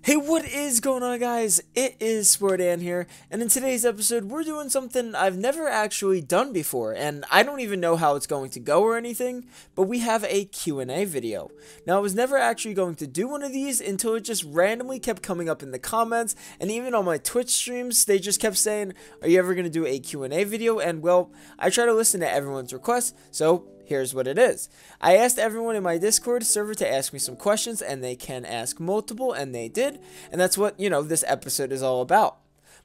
Hey, what is going on, guys? It is Sportan here, and in today's episode, we're doing something I've never actually done before, and I don't even know how it's going to go or anything, but we have a Q&A video. Now, I was never actually going to do one of these until it just randomly kept coming up in the comments, and even on my Twitch streams, they just kept saying, are you ever going to do a Q&A video? And, well, I try to listen to everyone's requests, so here's what it is. I asked everyone in my Discord server to ask me some questions, and they can ask multiple, and they did, and that's what, this episode is all about.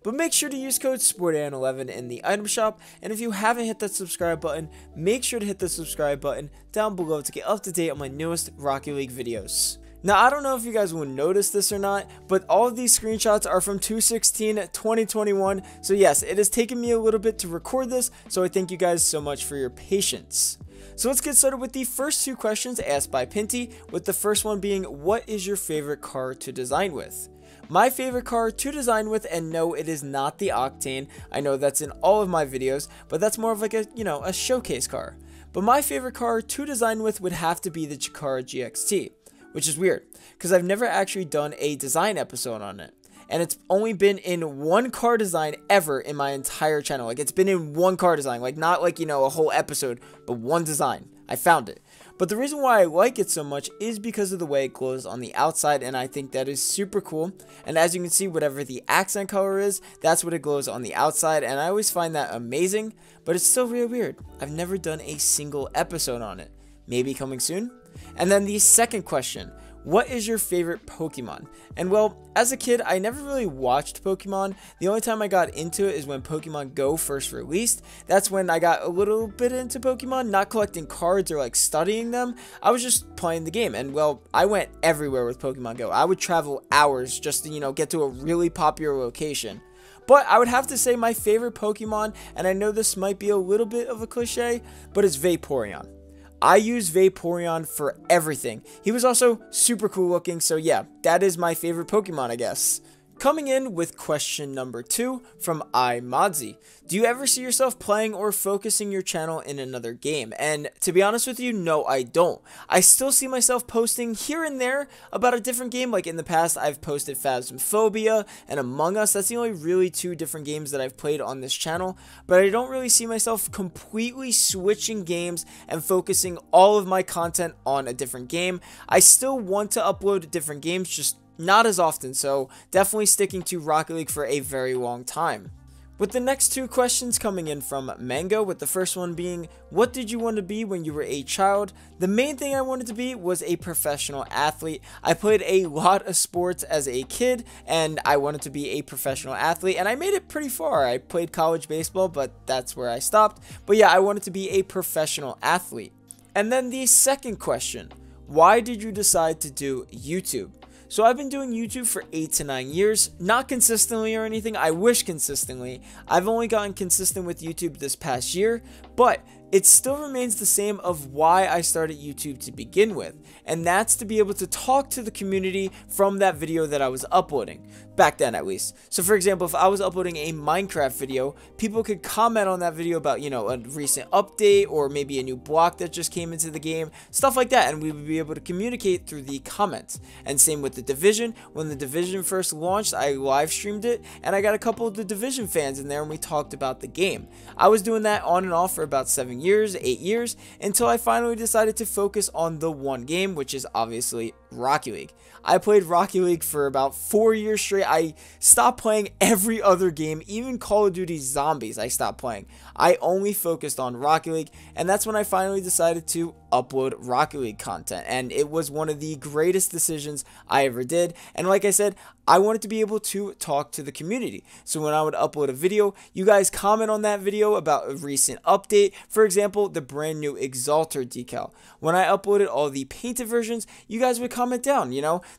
But make sure to use code SPORTAN11 in the item shop, and if you haven't hit that subscribe button, make sure to hit the subscribe button down below to get up to date on my newest Rocket League videos. Now, I don't know if you guys will notice this or not, but all of these screenshots are from 2/16/2021, so yes, it has taken me a little bit to record this, so I thank you guys so much for your patience. So let's get started with the first two questions asked by Pinty, with the first one being, what is your favorite car to design with? My favorite car to design with, and no, it is not the Octane. I know that's in all of my videos, but that's more of like a showcase car. But my favorite car to design with would have to be the Chikara GXT, which is weird, because I've never actually done a design episode on it. And it's only been in one car design ever in my entire channel. Like, it's been in one car design. Like, not like, a whole episode, but one design. I found it. But the reason why I like it so much is because of the way it glows on the outside, and I think that is super cool. And as you can see, whatever the accent color is, that's what it glows on the outside, and I always find that amazing, but it's still real weird. I've never done a single episode on it. Maybe coming soon? And then the second question. What is your favorite Pokemon? And well, as a kid, I never really watched Pokemon. The only time I got into it is when Pokemon Go first released. That's when I got a little bit into Pokemon, not collecting cards or like studying them. I was just playing the game, and well, I went everywhere with Pokemon Go. I would travel hours just to, get to a really popular location. But I would have to say my favorite Pokemon, and I know this might be a little bit of a cliche, but it's Vaporeon. I use Vaporeon for everything. He was also super cool looking, so yeah, that is my favorite Pokemon, I guess. Coming in with question number 2 from iModzy. Do you ever see yourself playing or focusing your channel in another game? And to be honest with you, no, I don't. I still see myself posting here and there about a different game. Like in the past, I've posted Phasmophobia and Among Us. That's the only really two different games that I've played on this channel. But I don't really see myself completely switching games and focusing all of my content on a different game. I still want to upload different games, just not as often, so definitely sticking to Rocket League for a very long time. With the next two questions coming in from Mango, with the first one being, what did you want to be when you were a child? The main thing I wanted to be was a professional athlete. I played a lot of sports as a kid, and I wanted to be a professional athlete, and I made it pretty far. I played college baseball, but that's where I stopped. But yeah, I wanted to be a professional athlete. And then the second question, why did you decide to do YouTube? So I've been doing YouTube for 8 to 9 years, not consistently or anything. I wish consistently. I've only gotten consistent with YouTube this past year, but it still remains the same of why I started YouTube to begin with, and that's to be able to talk to the community from that video that I was uploading, back then at least. So for example, if I was uploading a Minecraft video, people could comment on that video about, a recent update or maybe a new block that just came into the game, stuff like that, and we would be able to communicate through the comments. And same with The Division. When The Division first launched, I live streamed it, and I got a couple of The Division fans in there, and we talked about the game. I was doing that on and off for about 8 years, until I finally decided to focus on the one game, which is obviously Rocket League. I played Rocket League for about 4 years straight. I stopped playing every other game, even Call of Duty Zombies I stopped playing. I only focused on Rocket League, and that's when I finally decided to upload Rocket League content, and it was one of the greatest decisions I ever did. And like I said, I wanted to be able to talk to the community. So when I would upload a video, you guys comment on that video about a recent update. For example, the brand new Exalter decal. When I uploaded all the painted versions, you guys would comment down,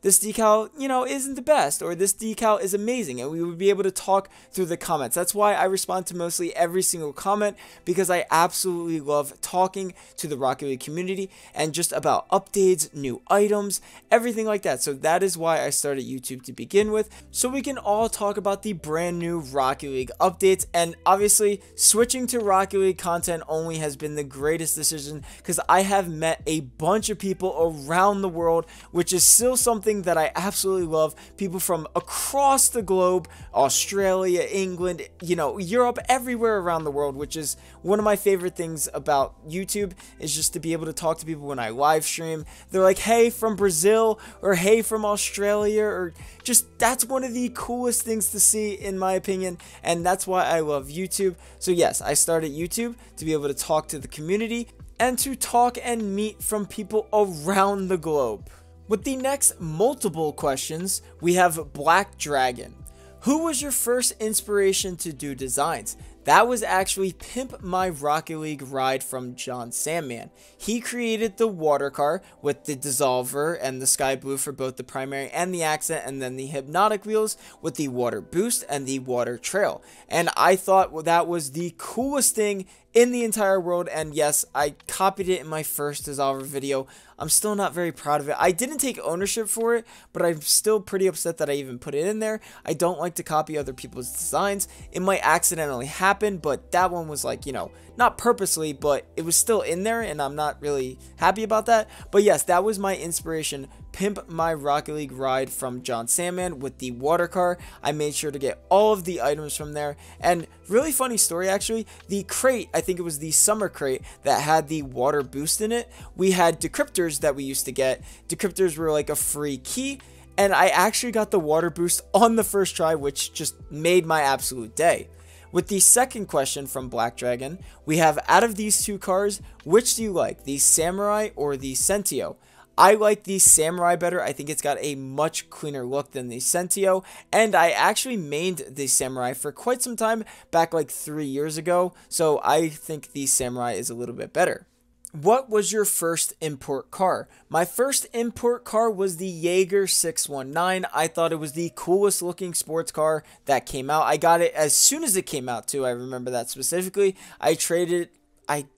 this decal, isn't the best, or this decal is amazing, and we would be able to talk through the comments. That's why I respond to mostly every single comment, because I absolutely love talking to the Rocket League community and just about updates, new items, everything like that. So that is why I started YouTube to begin with, so we can all talk about the brand new Rocket League updates. And obviously, switching to Rocket League content only has been the greatest decision, because I have met a bunch of people around the world which is still something that I absolutely love. People from across the globe, Australia, England, you know, Europe, everywhere around the world, which is one of my favorite things about YouTube, is just to be able to talk to people when I live stream. They're like, hey, from Brazil, or hey, from Australia, or just, that's one of the coolest things to see, in my opinion, and that's why I love YouTube. So yes, I started YouTube to be able to talk to the community and to talk and meet from people around the globe. With the next multiple questions, we have Black Dragon. Who was your first inspiration to do designs? That was actually Pimp My Rocket League ride from John Sandman. He created the water car with the dissolver and the sky blue for both the primary and the accent, and then the hypnotic wheels with the water boost and the water trail. And I thought that was the coolest thing in the entire world, and yes, I copied it in my first dissolver video. I'm still not very proud of it. I didn't take ownership for it, but I'm still pretty upset that I even put it in there. I don't like to copy other people's designs. It might accidentally happen, but that one was like, you know, not purposely, but it was still in there, and I'm not really happy about that. But yes, that was my inspiration. Pimp My Rocket League ride from John Sandman with the water car. I made sure to get all of the items from there. And really funny story, actually, the crate, I think it was the summer crate that had the water boost in it. We had decryptors that we used to get. Decryptors were like a free key, and I actually got the water boost on the first try, which just made my absolute day. With the second question from Black Dragon, we have, out of these two cars, which do you like, the Samurai or the Sentio? I like the Samurai better. I think it's got a much cleaner look than the Sentio, and I actually mained the Samurai for quite some time, back like 3 years ago, so I think the Samurai is a little bit better. What was your first import car? My first import car was the Jaeger 619. I thought it was the coolest looking sports car that came out. I got it as soon as it came out too. I remember that specifically. I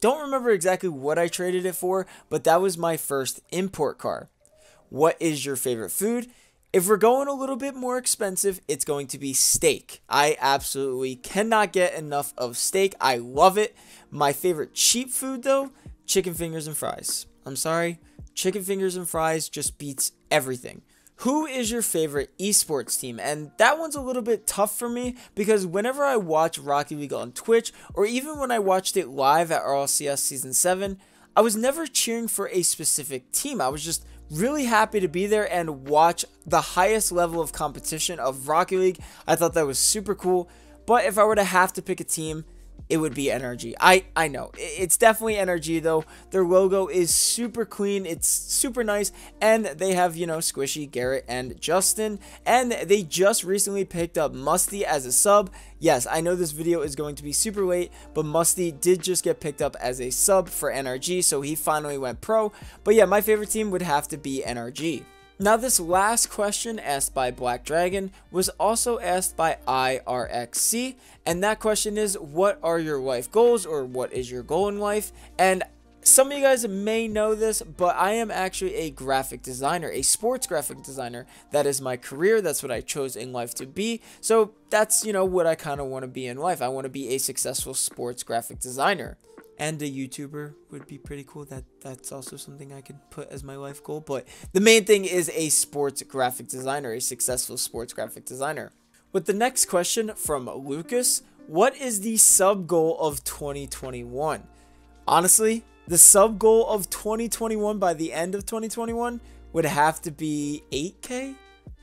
don't remember exactly what I traded it for, but that was my first import car. What is your favorite food? If we're going a little bit more expensive, it's going to be steak. I absolutely cannot get enough of steak. I love it. My favorite cheap food though, chicken fingers and fries. I'm sorry, chicken fingers and fries just beats everything. Who is your favorite esports team? And that one's a little bit tough for me, because whenever I watch Rocket League on Twitch, or even when I watched it live at RLCS Season 7, I was never cheering for a specific team. I was just really happy to be there and watch the highest level of competition of Rocket League. I thought that was super cool. But if I were to have to pick a team, it would be NRG. I know. It's definitely NRG though. Their logo is super clean. It's super nice. And they have, you know, Squishy, Garrett, and Justin. And they just recently picked up Musty as a sub. Yes, I know this video is going to be super late, but Musty did just get picked up as a sub for NRG, so he finally went pro. But yeah, my favorite team would have to be NRG. Now, this last question asked by Black Dragon was also asked by IRXC, and that question is, what are your life goals, or what is your goal in life? And some of you guys may know this, but I am actually a graphic designer, a sports graphic designer. That is my career. That's what I chose in life to be. So that's, you know, what I kind of want to be in life. I want to be a successful sports graphic designer. And a YouTuber would be pretty cool. That's also something I could put as my life goal. But the main thing is a sports graphic designer, a successful sports graphic designer. With the next question from Lucas, what is the sub goal of 2021? Honestly, the sub goal of 2021 by the end of 2021 would have to be 8K,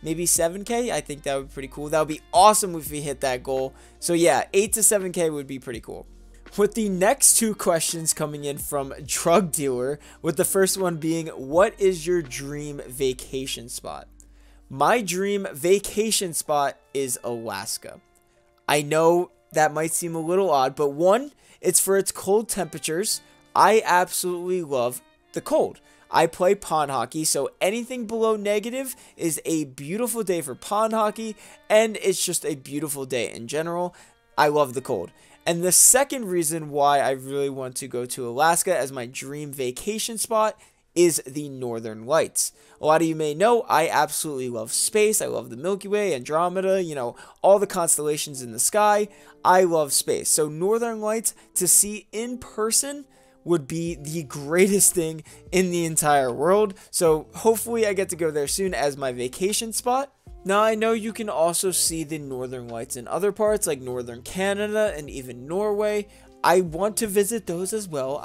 maybe 7K. I think that would be pretty cool. That would be awesome if we hit that goal. So yeah, 8 to 7K would be pretty cool. With the next two questions coming in from Drug Dealer, with the first one being, what is your dream vacation spot? My dream vacation spot is Alaska. I know that might seem a little odd, but one, it's for its cold temperatures. I absolutely love the cold. I play pond hockey, so anything below negative is a beautiful day for pond hockey, and it's just a beautiful day in general. I love the cold. And the second reason why I really want to go to Alaska as my dream vacation spot is the Northern Lights. A lot of you may know I absolutely love space. I love the Milky Way, Andromeda, you know, all the constellations in the sky. I love space. So Northern Lights to see in person would be the greatest thing in the entire world. So hopefully I get to go there soon as my vacation spot. Now, I know you can also see the northern lights in other parts like northern Canada and even Norway. I want to visit those as well.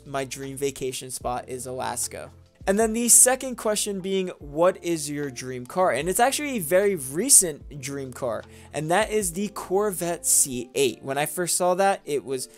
My dream vacation spot is Alaska. And then the second question being, what is your dream car? And it's actually a very recent dream car, and that is the Corvette C8. When I first saw that, it was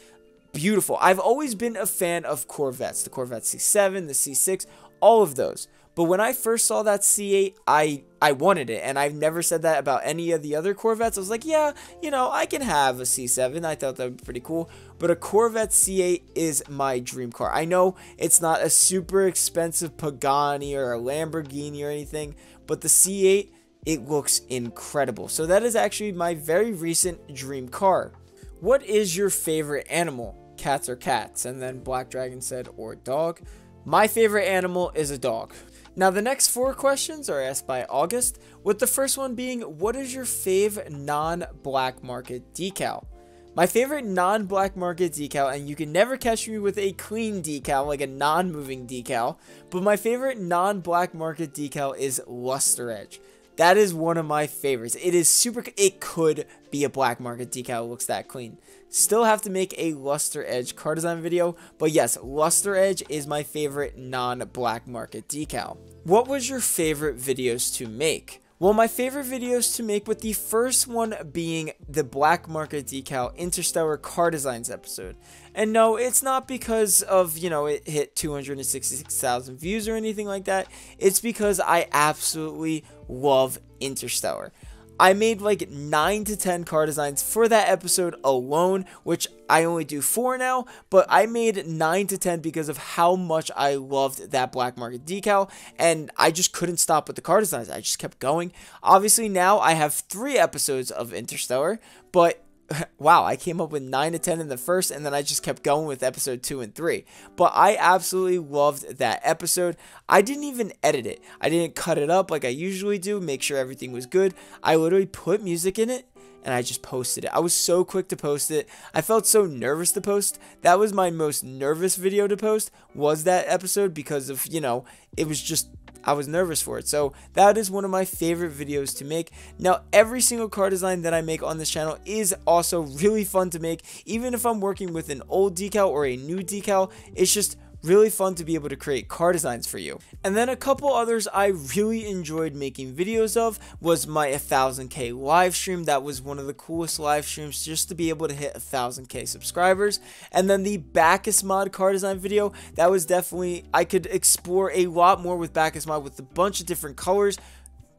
beautiful. I've always been a fan of Corvettes, the Corvette C7, the C6, all of those. But when I first saw that C8, I wanted it, and I've never said that about any of the other Corvettes. I was like, yeah, you know, I can have a C7. I thought that would be pretty cool. But a Corvette C8 is my dream car. I know it's not a super expensive Pagani or a Lamborghini or anything, but the C8, it looks incredible. So that is actually my very recent dream car. What is your favorite animal? Cats or cats? And then Black Dragon said, or dog. My favorite animal is a dog. Now, the next 4 questions are asked by August, with the first one being, what is your fave non-black market decal? My favorite non-black market decal, and you can never catch me with a clean decal, like a non-moving decal, but my favorite non-black market decal is Luster Edge. That is one of my favorites. It is super, it could be a black market decal, it looks that clean. Still have to make a Luster Edge car design video, but yes, Luster Edge is my favorite non-black market decal. What was your favorite videos to make? Well, my favorite videos to make, with the first one being the black market decal Interstellar car designs episode. And no, it's not because of, you know, it hit 266,000 views or anything like that. It's because I absolutely love Interstellar. I made like 9 to 10 car designs for that episode alone, which I only do 4 now, but I made 9 to 10 because of how much I loved that black market decal, and I just couldn't stop with the car designs. I just kept going. Obviously now I have 3 episodes of Interstellar, but wow, I came up with 9 to 10 in the first, and then I just kept going with episode 2 and 3. But I absolutely loved that episode. I didn't even edit it. I didn't cut it up like I usually do, make sure everything was good. I literally put music in it, and I just posted it. I was so quick to post it. I felt so nervous to post. That was my most nervous video to post, was that episode, because of, you know, it was just, I was nervous for it. So that is one of my favorite videos to make. Now, every single car design that I make on this channel is also really fun to make. Even if I'm working with an old decal or a new decal, it's just really fun to be able to create car designs for you. And then a couple others I really enjoyed making videos of was my 1000k live stream. That was one of the coolest live streams, just to be able to hit 1000k subscribers. And then the Bacchus mod car design video, that was definitely, I could explore a lot more with Bacchus mod with a bunch of different colors.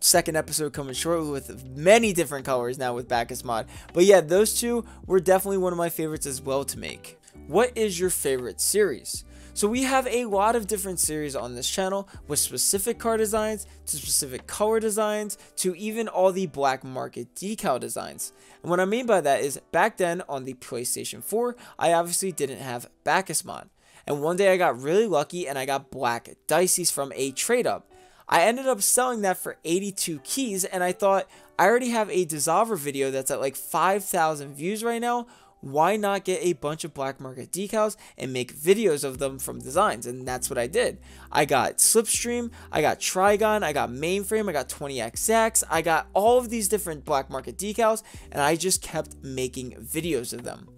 Second episode coming shortly with many different colors now with Bacchus mod. But yeah, those two were definitely one of my favorites as well to make. What is your favorite series? So we have a lot of different series on this channel, with specific car designs, to specific color designs, to even all the black market decal designs. And what I mean by that is, back then on the PlayStation 4, I obviously didn't have Bacchus mod. And one day I got really lucky and I got black Dices from a trade up. I ended up selling that for 82 keys, and I thought, I already have a Dissolver video that's at like 5,000 views right now. Why not get a bunch of black market decals and make videos of them from designs? And that's what I did. I got Slipstream, I got Trigon, I got Mainframe, I got 20XX, I got all of these different black market decals, and I just kept making videos of them.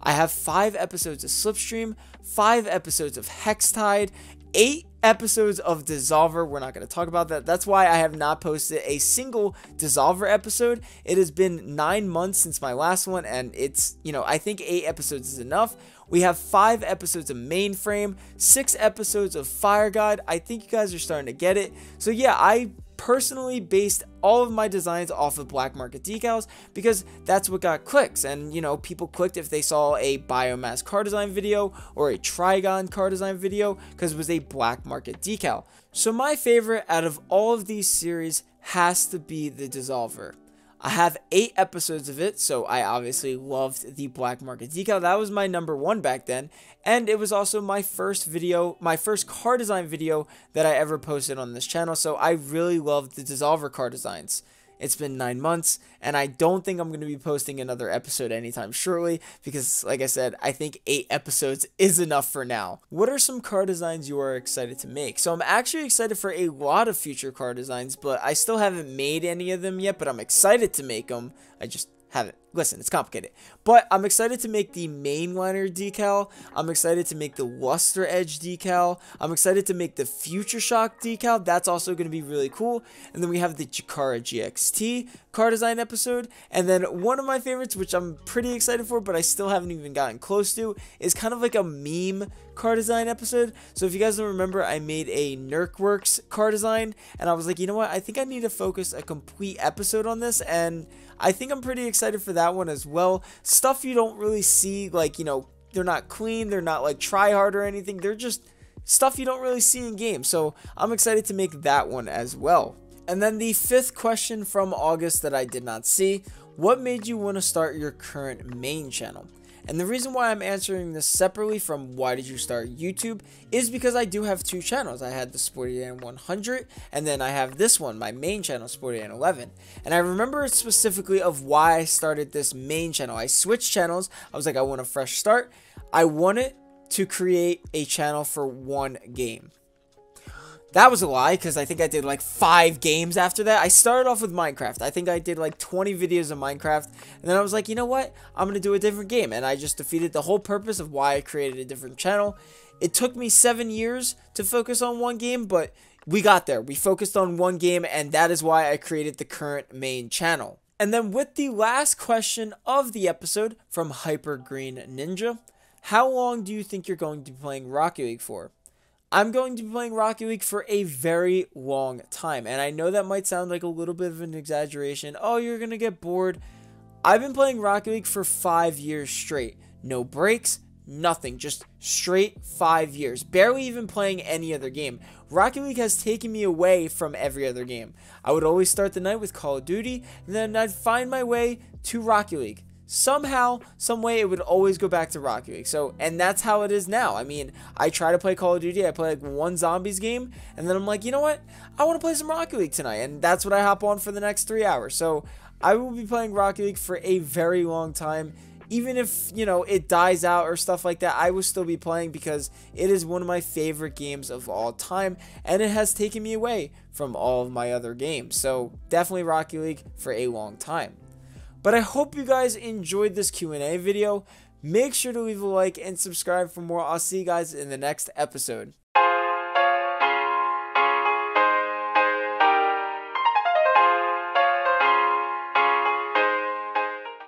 I have 5 episodes of Slipstream, 5 episodes of Hextide, 8 episodes of Dissolver. We're not going to talk about that. That's why I have not posted a single Dissolver episode. It has been 9 months since my last one, and it's, you know, I think 8 episodes is enough. We have 5 episodes of Mainframe, 6 episodes of Fire God. I think you guys are starting to get it. So yeah, I personally based all of my designs off of black market decals because that's what got clicks, and you know, people clicked if they saw a biomass car design video or a Trigon car design video because it was a black market decal. So my favorite out of all of these series has to be the Dissolver. I have 8 episodes of it, so I obviously loved the black market decal. That was my number 1 back then, and it was also my first video, my first car design video that I ever posted on this channel, so I really loved the Dissolver car designs. It's been 9 months, and I don't think I'm going to be posting another episode anytime shortly because, like I said, I think 8 episodes is enough for now. What are some car designs you are excited to make? So I'm actually excited for a lot of future car designs, but I still haven't made any of them yet, but I'm excited to make them. I just haven't. Listen, it's complicated. But I'm excited to make the mainliner decal. I'm excited to make the luster edge decal. I'm excited to make the future shock decal. That's also going to be really cool. And then we have the Jakara GXT car design episode. And then one of my favorites, which I'm pretty excited for, but I still haven't even gotten close to, is kind of like a meme car design episode. So if you guys don't remember, I made a Nerkworks car design, and I was like, you know what, I think I need to focus a complete episode on this, and I think I'm pretty excited for that one as well. Stuff you don't really see, like, you know, they're not clean, they're not like try hard or anything, they're just stuff you don't really see in games. So I'm excited to make that one as well. And then the 5th question from August that I did not see: what made you want to start your current main channel? And the reason why I'm answering this separately from why did you start YouTube is because I do have 2 channels. I had the Sporty 100, and then I have this one, my main channel, Sporty 11. And I remember specifically of why I started this main channel. I switched channels. I was like, I want a fresh start. I wanted to create a channel for one game. That was a lie, because I think I did like 5 games after that. I started off with Minecraft. I think I did like 20 videos of Minecraft, and then I was like, you know what? I'm going to do a different game, and I just defeated the whole purpose of why I created a different channel. It took me 7 years to focus on one game, but we got there. We focused on one game, and that is why I created the current main channel. And then with the last question of the episode from Hyper Green Ninja: how long do you think you're going to be playing Rocket League for? I'm going to be playing Rocket League for a very long time, and I know that might sound like a little bit of an exaggeration. Oh, you're going to get bored. I've been playing Rocket League for 5 years straight. No breaks, nothing, just straight 5 years. Barely even playing any other game. Rocket League has taken me away from every other game. I would always start the night with Call of Duty, and then I'd find my way to Rocket League. Somehow, some way, it would always go back to Rocket League. So, and that's how it is now. I mean, I try to play Call of Duty. I play like one zombies game, and then I'm like, you know what? I want to play some Rocket League tonight, and that's what I hop on for the next 3 hours. So, I will be playing Rocket League for a very long time. Even if, you know, it dies out or stuff like that, I will still be playing because it is one of my favorite games of all time, and it has taken me away from all of my other games. So, definitely Rocket League for a long time. But I hope you guys enjoyed this Q&A video. Make sure to leave a like and subscribe for more. I'll see you guys in the next episode.